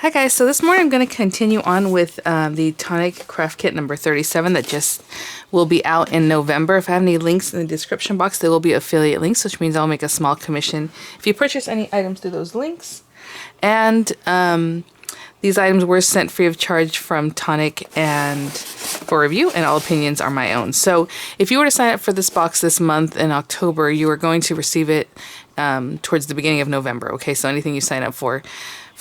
Hi guys, so this morning I'm going to continue on with the Tonic craft kit number 37 that just will be out in November. If I have any links in the description box, there will be affiliate links, which means I'll make a small commission if you purchase any items through those links. And these items were sent free of charge from Tonic and for review, and all opinions are my own. So if you were to sign up for this box this month in October, you are going to receive it towards the beginning of November. Okay, so anything you sign up for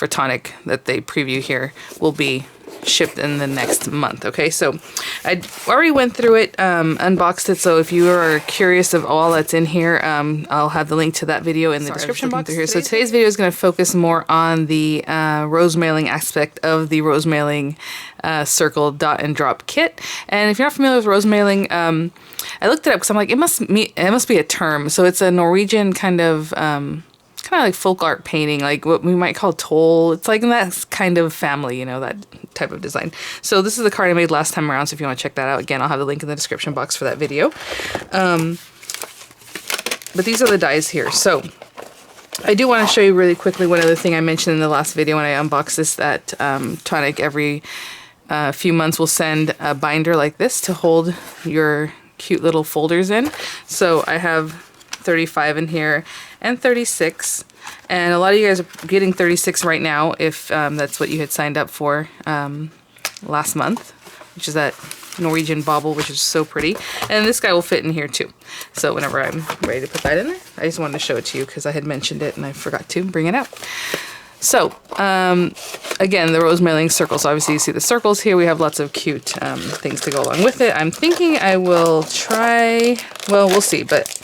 Tonic that they preview here will be shipped in the next month. Okay, so I already went through it, unboxed it, so if you are curious of all that's in here, I'll have the link to that video in the description box here. So today's video is going to focus more on the Rosemaling aspect of the Rosemaling circle dot and drop kit. And if you're not familiar with Rosemaling, I looked it up because I'm like, it must be a term. So it's a Norwegian kind of like folk art painting, like what we might call toll. It's like in that kind of family, you know, that type of design. So this is the card I made last time around, so if you want to check that out, again, I'll have the link in the description box for that video. But these are the dies here. So I do want to show you really quickly one other thing I mentioned in the last video when I unboxed this, that Tonic every few months will send a binder like this to hold your cute little folders in. So I have 35 in here and 36, and a lot of you guys are getting 36 right now if that's what you had signed up for last month, which is that Norwegian bauble, which is so pretty. And this guy will fit in here too, so whenever I'm ready to put that in there, I just wanted to show it to you because I had mentioned it and I forgot to bring it out. So again, the Rosemaling circles, so obviously you see the circles here. We have lots of cute things to go along with it. I'm thinking I will try, well, we'll see, but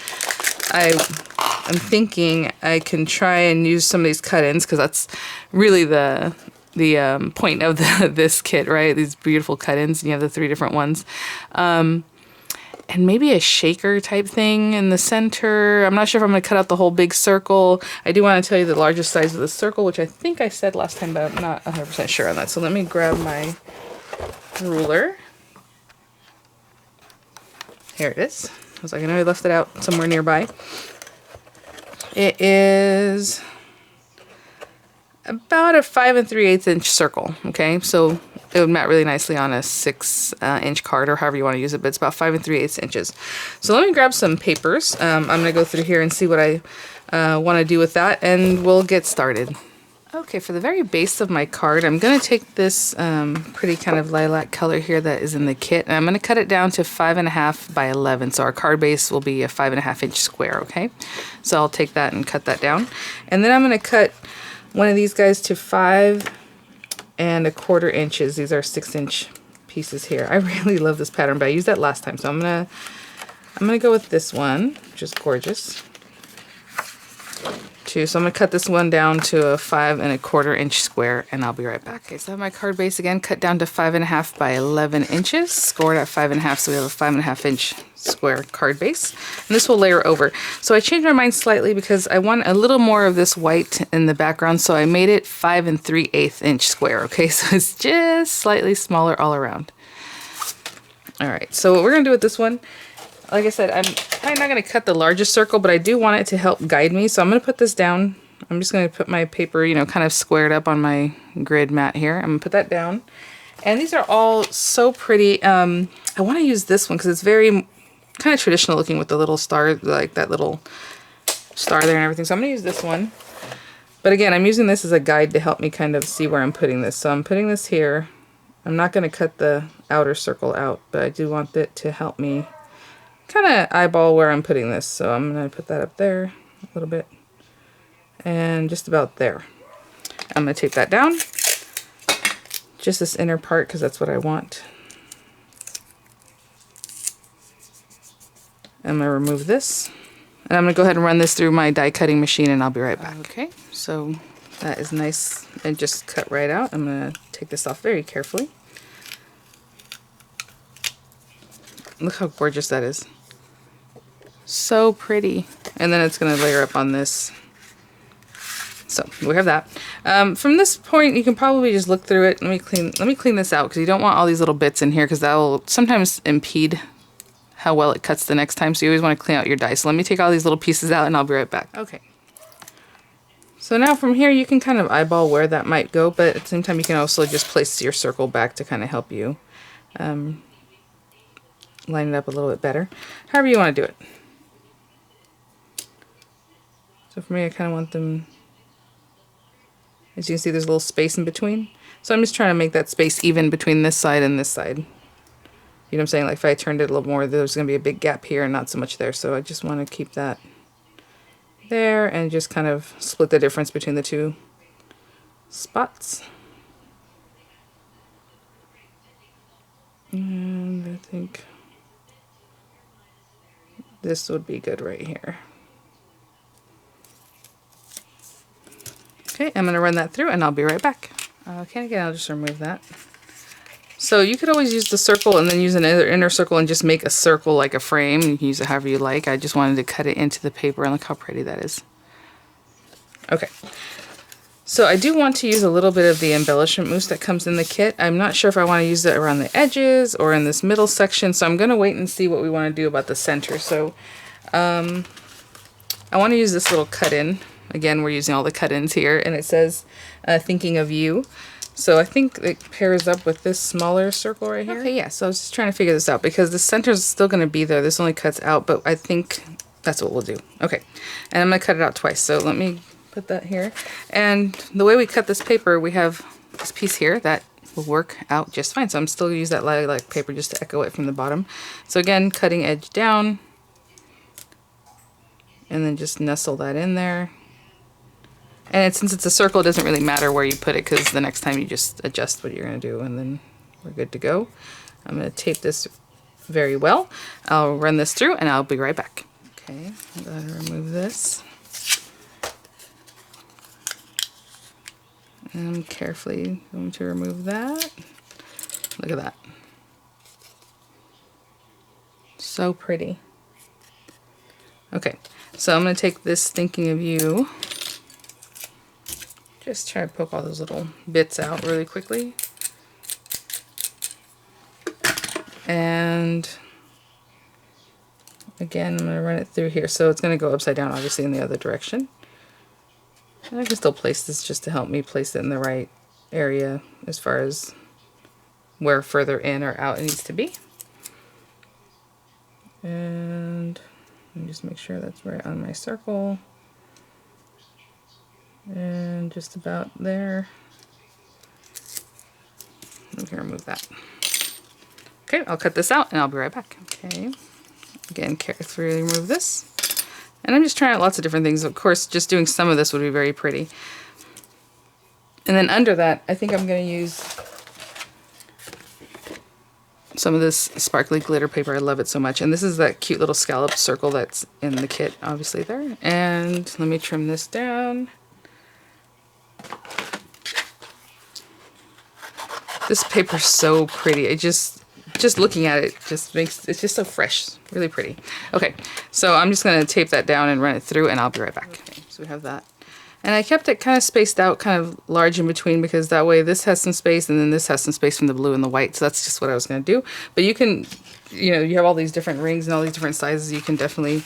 I'm thinking I can try and use some of these cut-ins because that's really the point of this kit, right? These beautiful cut-ins, and you have the 3 different ones. And maybe a shaker type thing in the center. I'm not sure if I'm going to cut out the whole big circle. I do want to tell you the largest size of the circle, which I think I said last time, but I'm not 100% sure on that. So let me grab my ruler. Here it is. I was like, I know I left it out somewhere nearby. It is about a 5 3/8 inch circle. Okay, so it would mat really nicely on a 6 inch card or however you want to use it, but it's about 5 3/8 inches. So let me grab some papers. I'm going to go through here and see what I want to do with that, and we'll get started. Okay, for the very base of my card, I'm going to take this pretty kind of lilac color here that is in the kit, and I'm going to cut it down to 5.5 by 11. So our card base will be a 5.5 inch square, okay? So I'll take that and cut that down. And then I'm going to cut one of these guys to 5 1/4 inches. These are 6 inch pieces here. I really love this pattern, but I used that last time. So I'm gonna go with this one, which is gorgeous. So I'm going to cut this one down to a 5 1/4 inch square, and I'll be right back. Okay, so I have my card base again cut down to 5.5 by 11 inches, scored at 5.5, so we have a 5.5 inch square card base, and this will layer over. So I changed my mind slightly because I want a little more of this white in the background, so I made it 5 3/8 inch square. Okay, so it's just slightly smaller all around. All right, so what we're going to do with this one, like I said, I'm probably not going to cut the largest circle, but I do want it to help guide me. So I'm going to put this down. I'm just going to put my paper, you know, kind of squared up on my grid mat here. I'm going to put that down. And these are all so pretty. I want to use this one because it's very kind of traditional looking with the little star, like that little star there and everything. So I'm going to use this one. But again, I'm using this as a guide to help me kind of see where I'm putting this. So I'm putting this here. I'm not going to cut the outer circle out, but I do want it to help me kind of eyeball where I'm putting this. So I'm going to put that up there a little bit and just about there. I'm going to tape that down, just this inner part, because that's what I want. I'm going to remove this, and I'm going to go ahead and run this through my die cutting machine, and I'll be right back. Okay, so that is nice and just cut right out. I'm going to take this off very carefully. Look how gorgeous that is. So pretty. And then it's going to layer up on this. So we have that. From this point, you can probably just look through it. Let me clean this out because you don't want all these little bits in here because that will sometimes impede how well it cuts the next time. So you always want to clean out your die. So let me take all these little pieces out and I'll be right back. Okay. So now from here you can kind of eyeball where that might go, but at the same time you can also just place your circle back to kind of help you line it up a little bit better. However you want to do it. So for me, I kind of want them, as you can see, there's a little space in between. So I'm just trying to make that space even between this side and this side. You know what I'm saying? Like if I turned it a little more, there's going to be a big gap here and not so much there. So I just want to keep that there and just kind of split the difference between the two spots. And I think this would be good right here. Okay, I'm going to run that through and I'll be right back. Okay, again, I'll just remove that. So you could always use the circle and then use another inner circle and just make a circle like a frame. You can use it however you like. I just wanted to cut it into the paper and look how pretty that is. Okay, so I do want to use a little bit of the embellishment mousse that comes in the kit. I'm not sure if I want to use it around the edges or in this middle section, so I'm going to wait and see what we want to do about the center. So I want to use this little cut-in. Again, we're using all the cut-ins here, and it says, thinking of you. So I think it pairs up with this smaller circle right here. Okay, yeah, so I was just trying to figure this out because the center is still going to be there. This only cuts out, but I think that's what we'll do. Okay, and I'm going to cut it out twice. So let me put that here. And the way we cut this paper, we have this piece here that will work out just fine. So I'm still going to use that lilac paper just to echo it from the bottom. So again, cutting edge down, and then just nestle that in there. And since it's a circle, it doesn't really matter where you put it because the next time you just adjust what you're going to do and then we're good to go. I'm going to tape this very well. I'll run this through and I'll be right back. Okay, I'm going to remove this. And I'm carefully going to remove that. Look at that. So pretty. Okay, so I'm going to take this thinking of you. Just try to poke all those little bits out really quickly. And again, I'm going to run it through here. So it's going to go upside down, obviously, in the other direction. And I can still place this just to help me place it in the right area as far as where further in or out it needs to be. And let me just make sure that's right on my circle. And just about there. We can remove that. Okay, I'll cut this out and I'll be right back. Okay, again, carefully remove this. And I'm just trying out lots of different things. Of course, just doing some of this would be very pretty. And then under that, I think I'm going to use some of this sparkly glitter paper. I love it so much. And this is that cute little scallop circle that's in the kit, obviously there. And let me trim this down. This paper's so pretty. It just looking at it just makes it's just so fresh, really pretty. Okay, so I'm just gonna tape that down and run it through, and I'll be right back. Okay, so we have that, and I kept it kind of spaced out, kind of large in between, because that way this has some space, and then this has some space from the blue and the white. So that's just what I was gonna do. But you can, you know, you have all these different rings and all these different sizes. You can definitely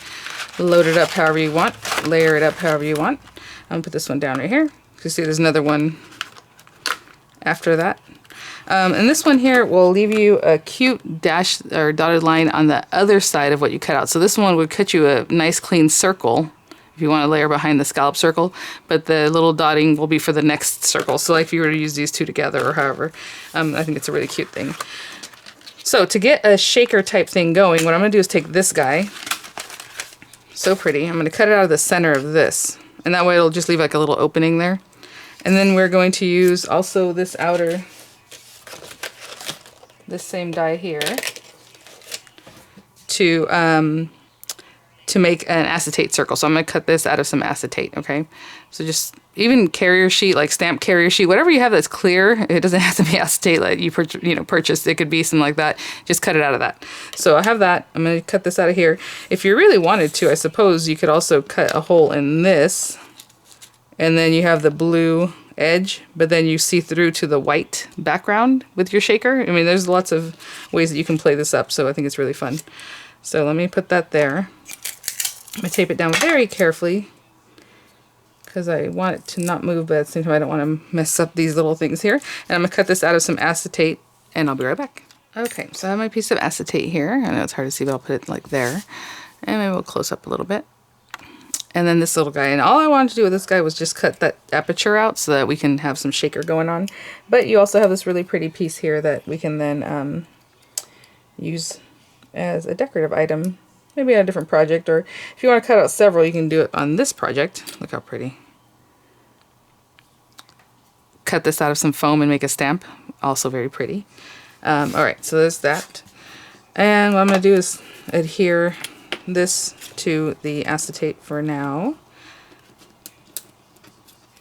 load it up however you want, layer it up however you want. I'm gonna put this one down right here. You see, there's another one after that. And this one here will leave you a cute dash or dotted line on the other side of what you cut out. So this one would cut you a nice clean circle if you want to layer behind the scallop circle, but the little dotting will be for the next circle. So like if you were to use these two together or however, I think it's a really cute thing. So to get a shaker type thing going, what I'm going to do is take this guy, so pretty, I'm going to cut it out of the center of this, and that way it'll just leave like a little opening there. And then we're going to use also this outer, this same die here to make an acetate circle. So I'm going to cut this out of some acetate, okay? So just even carrier sheet, like stamp carrier sheet, whatever you have that's clear, it doesn't have to be acetate that you purchased. It could be something like that. Just cut it out of that. So I have that. I'm going to cut this out of here. If you really wanted to, I suppose you could also cut a hole in this, and then you have the blue edge, but then you see through to the white background with your shaker. I mean, there's lots of ways that you can play this up, so I think it's really fun. So let me put that there. I'm going to tape it down very carefully, because I want it to not move, but at the same time I don't want to mess up these little things here. And I'm going to cut this out of some acetate, and I'll be right back. Okay, so I have my piece of acetate here. I know it's hard to see, but I'll put it like there. And maybe we'll close up a little bit. And then this little guy, and all I wanted to do with this guy was just cut that aperture out so that we can have some shaker going on. But you also have this really pretty piece here that we can then use as a decorative item, maybe on a different project, or if you want to cut out several, you can do it on this project. Look how pretty. Cut this out of some foam and make a stamp, also very pretty. Alright, so there's that. And what I'm going to do is adhere this to the acetate for now.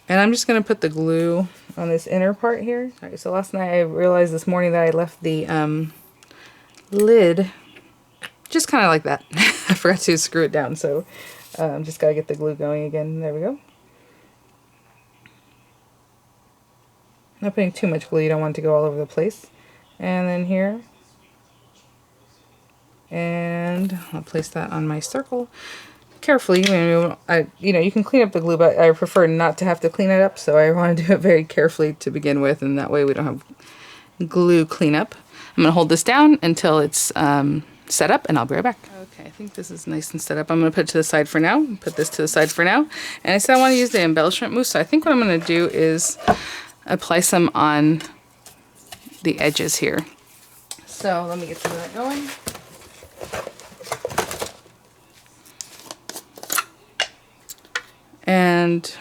And I'm just going to put the glue on this inner part here. Alright, so last night I realized this morning that I left the lid just kind of like that. I forgot to screw it down, so just got to get the glue going again. There we go. Not putting too much glue, you don't want it to go all over the place. And then here. And I'll place that on my circle carefully. You know, you can clean up the glue, but I prefer not to have to clean it up, so I want to do it very carefully to begin with, and that way we don't have glue cleanup. I'm going to hold this down until it's set up, and I'll be right back. Okay, I think this is nice and set up. I'm going to put it to the side for now. Put this to the side for now. And I said I want to use the embellishment mousse, so I think what I'm going to do is apply some on the edges here. So let me get some of that going. And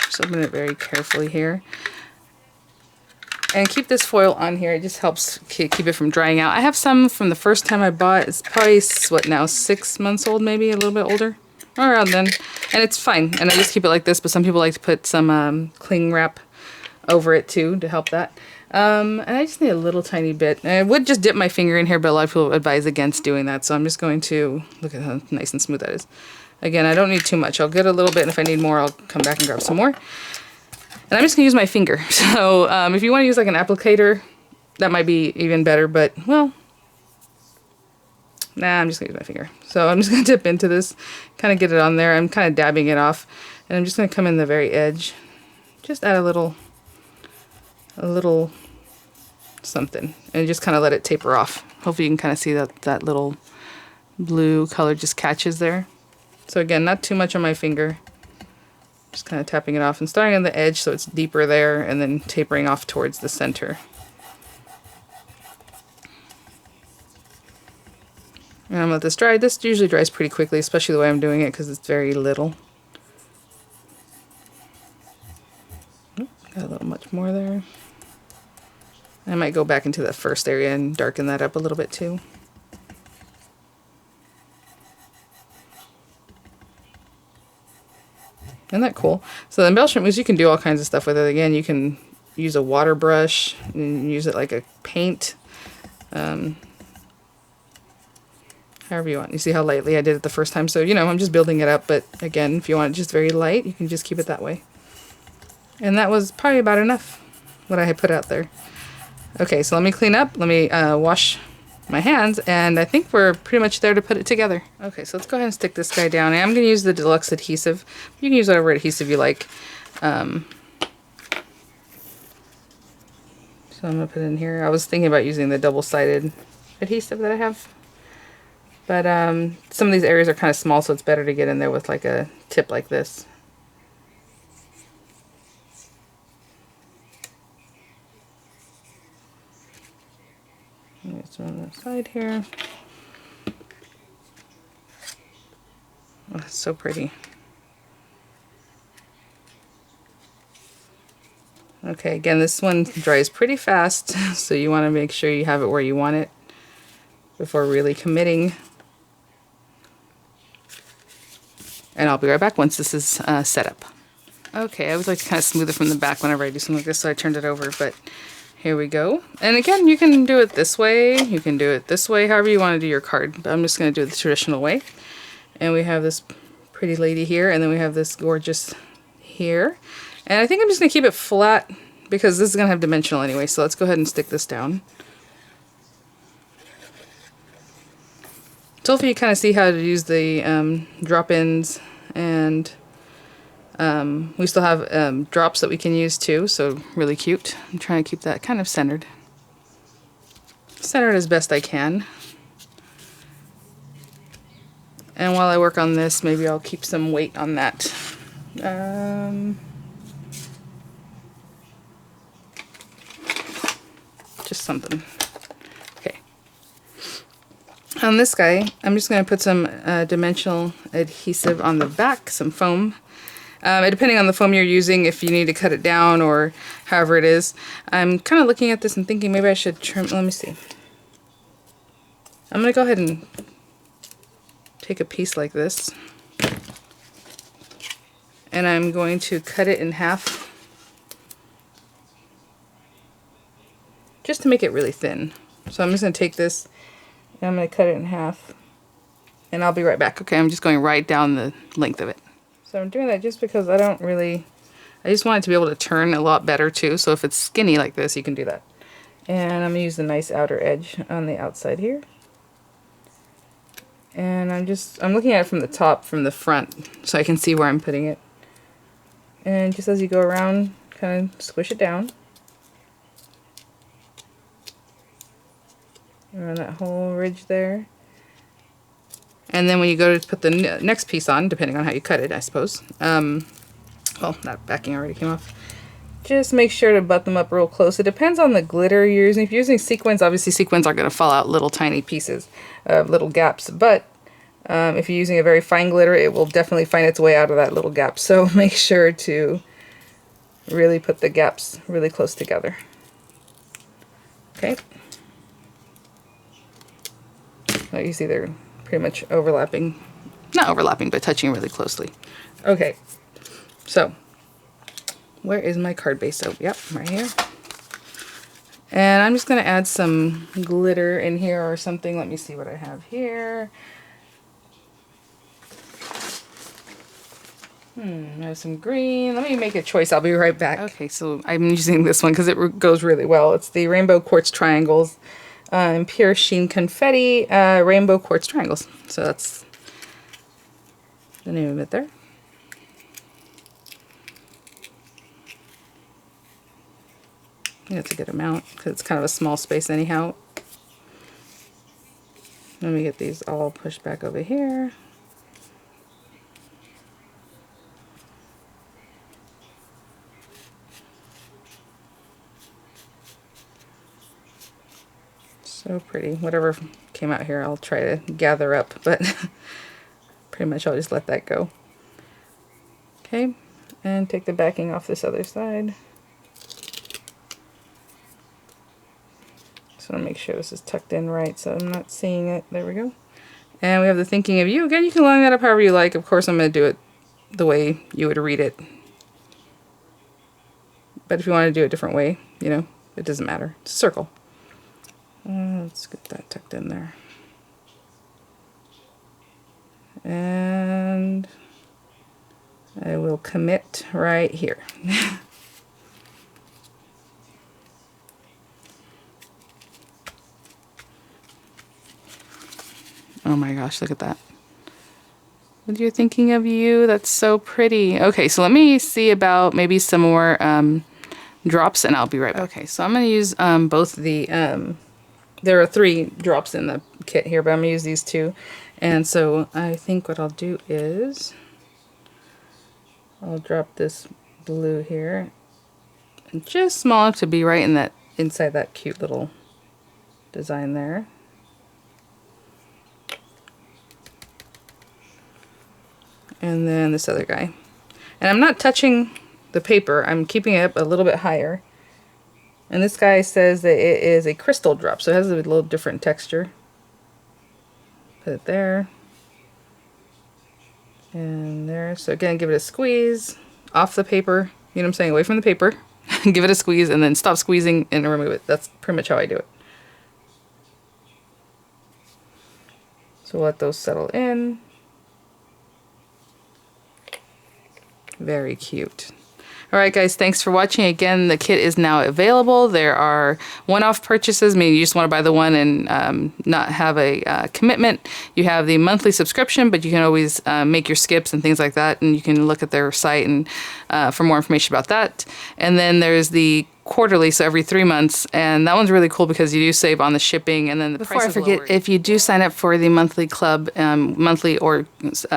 just open it very carefully here. And keep this foil on here. It just helps keep it from drying out. I have some from the first time I bought. It's probably, what now, 6 months old, maybe a little bit older. Around then. And it's fine. And I just keep it like this, but some people like to put some cling wrap over it too to help that. And I just need a little tiny bit. And I would just dip my finger in here, but a lot of people advise against doing that. So I'm just going to, look at how nice and smooth that is. Again, I don't need too much. I'll get a little bit, and if I need more, I'll come back and grab some more. And I'm just going to use my finger. So if you want to use like an applicator, that might be even better, but, well, nah, I'm just going to use my finger. So I'm just going to dip into this, kind of get it on there. I'm kind of dabbing it off, and I'm just going to come in the very edge. Just add a little something, and just kind of let it taper off. Hopefully you can kind of see that little blue color just catches there. So again, not too much on my finger. Just kind of tapping it off and starting on the edge so it's deeper there, and then tapering off towards the center. And I'm going to let this dry. This usually dries pretty quickly, especially the way I'm doing it because it's very little. Got a little much more there. I might go back into the first area and darken that up a little bit too. Isn't that cool? So the embellishment mousse, you can do all kinds of stuff with it. Again, you can use a water brush and use it like a paint. However you want. You see how lightly I did it the first time? So, you know, I'm just building it up. But again, if you want it just very light, you can just keep it that way. And that was probably about enough, what I had put out there. Okay, so let me clean up. Let me wash my hands, and I think we're pretty much there to put it together. Okay, so let's go ahead and stick this guy down. And I'm going to use the deluxe adhesive. You can use whatever adhesive you like. So I'm going to put it in here. I was thinking about using the double-sided adhesive that I have. But some of these areas are kind of small, so it's better to get in there with like a tip like this. It's on the side here. Oh, that's so pretty. Okay, again, this one dries pretty fast, so you want to make sure you have it where you want it before really committing. And I'll be right back once this is set up. Okay, I always like to kind of smooth it from the back whenever I do something like this, so I turned it over, but here we go. And again, you can do it this way, you can do it this way, however you want to do your card. But I'm just going to do it the traditional way. And we have this pretty lady here, and then we have this gorgeous here. And I think I'm just going to keep it flat because this is going to have dimensional anyway, so let's go ahead and stick this down. So hopefully you kind of see how to use the drop-ins and We still have drops that we can use too, so really cute. I'm trying to keep that kind of centered. Centered as best I can. And while I work on this, maybe I'll keep some weight on that. Just something. Okay. On this guy, I'm just going to put some dimensional adhesive on the back, some foam. Depending on the foam you're using, if you need to cut it down or however it is. I'm kind of looking at this and thinking maybe I should trim. Let me see. I'm going to go ahead and take a piece like this. And I'm going to cut it in half. Just to make it really thin. So I'm just going to take this and I'm going to cut it in half. And I'll be right back. Okay, I'm just going right down the length of it. So I'm doing that just because I just want it to be able to turn a lot better too. So if it's skinny like this, you can do that. And I'm going to use the nice outer edge on the outside here. And I'm looking at it from the top, from the front, so I can see where I'm putting it. And just as you go around, kind of squish it down. Around that whole ridge there. And then when you go to put the next piece on, depending on how you cut it, I suppose. Well, that backing already came off. Just make sure to butt them up real close. It depends on the glitter you're using. If you're using sequins, obviously sequins are going to fall out little tiny pieces, little gaps. But if you're using a very fine glitter, it will definitely find its way out of that little gap. So make sure to really put the gaps really close together. Okay. So you see they're pretty much overlapping. Not overlapping, but touching really closely. Okay. So, where is my card base? Oh, yep, right here. And I'm just going to add some glitter in here or something. Let me see what I have here. I have some green. Let me make a choice. I'll be right back. Okay, so I'm using this one because it goes really well. It's the Rainbow Quartz Triangles. Pure Sheen Confetti Rainbow Quartz Triangles. So that's the name of it there. I think that's a good amount because it's kind of a small space anyhow. Let me get these all pushed back over here. So pretty. Whatever came out here, I'll try to gather up, but pretty much I'll just let that go. Okay, and take the backing off this other side. So I'll make sure this is tucked in right so I'm not seeing it. There we go. And we have the Thinking of You. Again, you can line that up however you like. Of course, I'm going to do it the way you would read it. But if you want to do it a different way, you know, it doesn't matter. It's a circle. Let's get that tucked in there. And I will commit right here. Oh my gosh, look at that. With Your Thinking of You, that's so pretty. Okay, so let me see about maybe some more drops and I'll be right back. Okay, so I'm going to use both the, there are 3 drops in the kit here, but I'm going to use these 2. And so I think what I'll do is I'll drop this blue here, and just small enough to be right in that, inside that cute little design there. And then this other guy. And I'm not touching the paper, I'm keeping it up a little bit higher. And this guy says that it is a crystal drop, so it has a little different texture. Put it there. And there. So again, give it a squeeze off the paper. You know what I'm saying? Away from the paper. Give it a squeeze and then stop squeezing and remove it. That's pretty much how I do it. So let those settle in. Very cute. Alright guys, thanks for watching. Again, the kit is now available. There are one-off purchases, meaning you just want to buy the one and not have a commitment. You have the monthly subscription, but you can always make your skips and things like that, and you can look at their site and for more information about that. And then there's the quarterly, so every 3 months, and that one's really cool because you do save on the shipping, and then the price is lower. Before I forget, if you do sign up for the monthly club, monthly or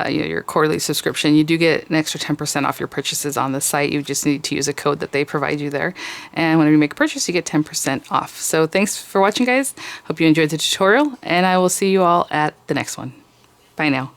your quarterly subscription, you do get an extra 10% off your purchases on the site. You just need to use a code that they provide you there, and whenever you make a purchase, you get 10% off. So thanks for watching, guys. Hope you enjoyed the tutorial, and I will see you all at the next one. Bye now.